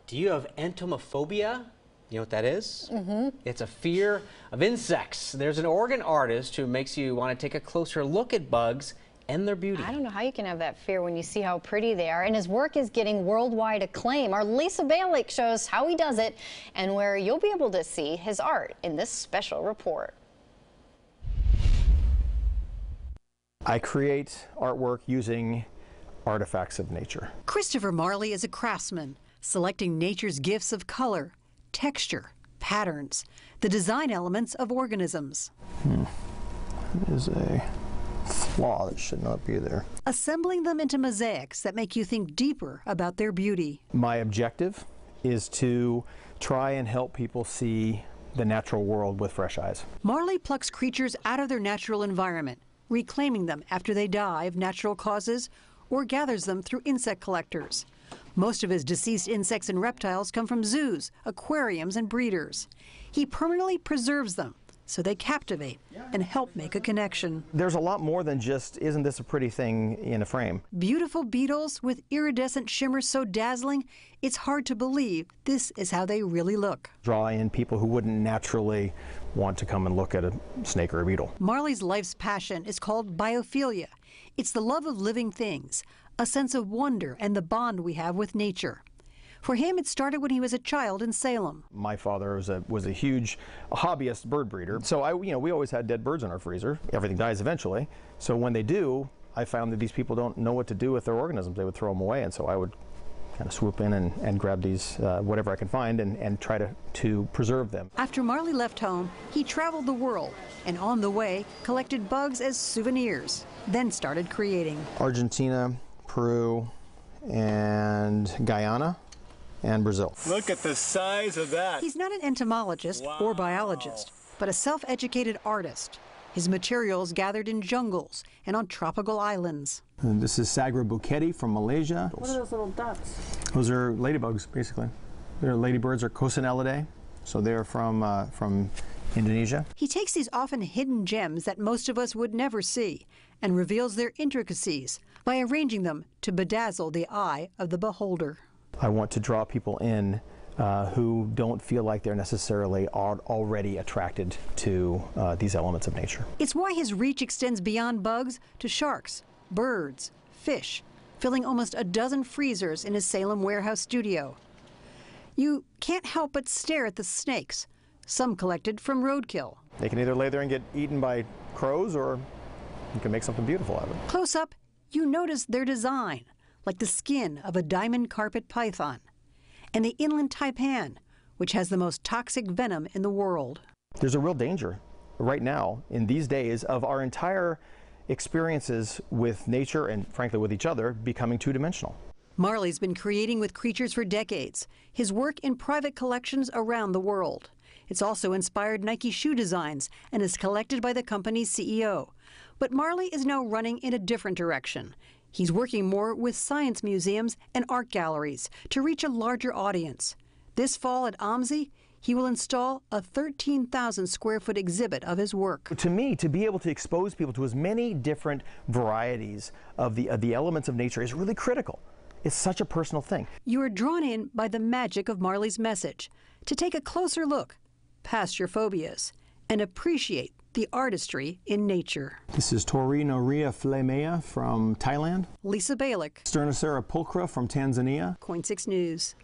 Do you have entomophobia? You know what that is? It's a fear of insects. There's an Oregon artist who makes you want to take a closer look at bugs and their beauty. I don't know how you can have that fear when you see how pretty they are. And his work is getting worldwide acclaim. Our Lisa Balick shows how he does it and where you'll be able to see his art in this special report. I create artwork using artifacts of nature. Christopher Marley is a craftsman, selecting nature's gifts of color, texture, patterns, the design elements of organisms. It is a flaw that should not be there. Assembling them into mosaics that make you think deeper about their beauty. My objective is to try and help people see the natural world with fresh eyes. Marley plucks creatures out of their natural environment, reclaiming them after they die of natural causes, or gathers them through insect collectors. Most of his deceased insects and reptiles come from zoos, aquariums, and breeders. He permanently preserves them so they captivate and help make a connection. There's a lot more than just, isn't this a pretty thing in a frame? Beautiful beetles with iridescent shimmers so dazzling, it's hard to believe this is how they really look. Draw in people who wouldn't naturally want to come and look at a snake or a beetle. Marley's life's passion is called biophilia. It's the love of living things, a sense of wonder and the bond we have with nature. For him, it started when he was a child in Salem. My father was a huge hobbyist bird breeder. So we always had dead birds in our freezer. Everything dies eventually. So when they do, I found that these people don't know what to do with their organisms. They would throw them away. And so I would kind of swoop in and grab these, whatever I can find, and try to preserve them. After Marley left home, he traveled the world and on the way collected bugs as souvenirs, then started creating. Argentina, Peru, and Guyana, and Brazil. Look at the size of that. He's not an entomologist or biologist, but a self-educated artist. His materials gathered in jungles and on tropical islands. And this is Sagra buceti from Malaysia. What are those little ducks? Those are ladybugs, basically. They're ladybirds are Cocinellidae, so they're from Indonesia. He takes these often hidden gems that most of us would never see and reveals their intricacies by arranging them to bedazzle the eye of the beholder. I want to draw people in who don't feel like they're necessarily already attracted to these elements of nature. It's why his reach extends beyond bugs to sharks, birds, fish, filling almost a dozen freezers in his Salem warehouse studio. You can't help but stare at the snakes, some collected from roadkill. They can either lay there and get eaten by crows, or you can make something beautiful out of it. Close up, you notice their design, like the skin of a diamond carpet python, and the inland taipan, which has the most toxic venom in the world. There's a real danger right now, in these days, of our entire experiences with nature and, frankly, with each other becoming two-dimensional. Marley's been creating with creatures for decades, his work in private collections around the world. It's also inspired Nike shoe designs and is collected by the company's CEO. But Marley is now running in a different direction. He's working more with science museums and art galleries to reach a larger audience. This fall at OMSI, he will install a 13,000 square foot exhibit of his work. To me, to be able to expose people to as many different varieties of the elements of nature is really critical. It's such a personal thing. You are drawn in by the magic of Marley's message, to take a closer look past your phobias and appreciate the artistry in nature. This is Taurinoria flammea from Thailand. Lisa Balick, Sternocera pulchra from Tanzania. KOIN 6 News.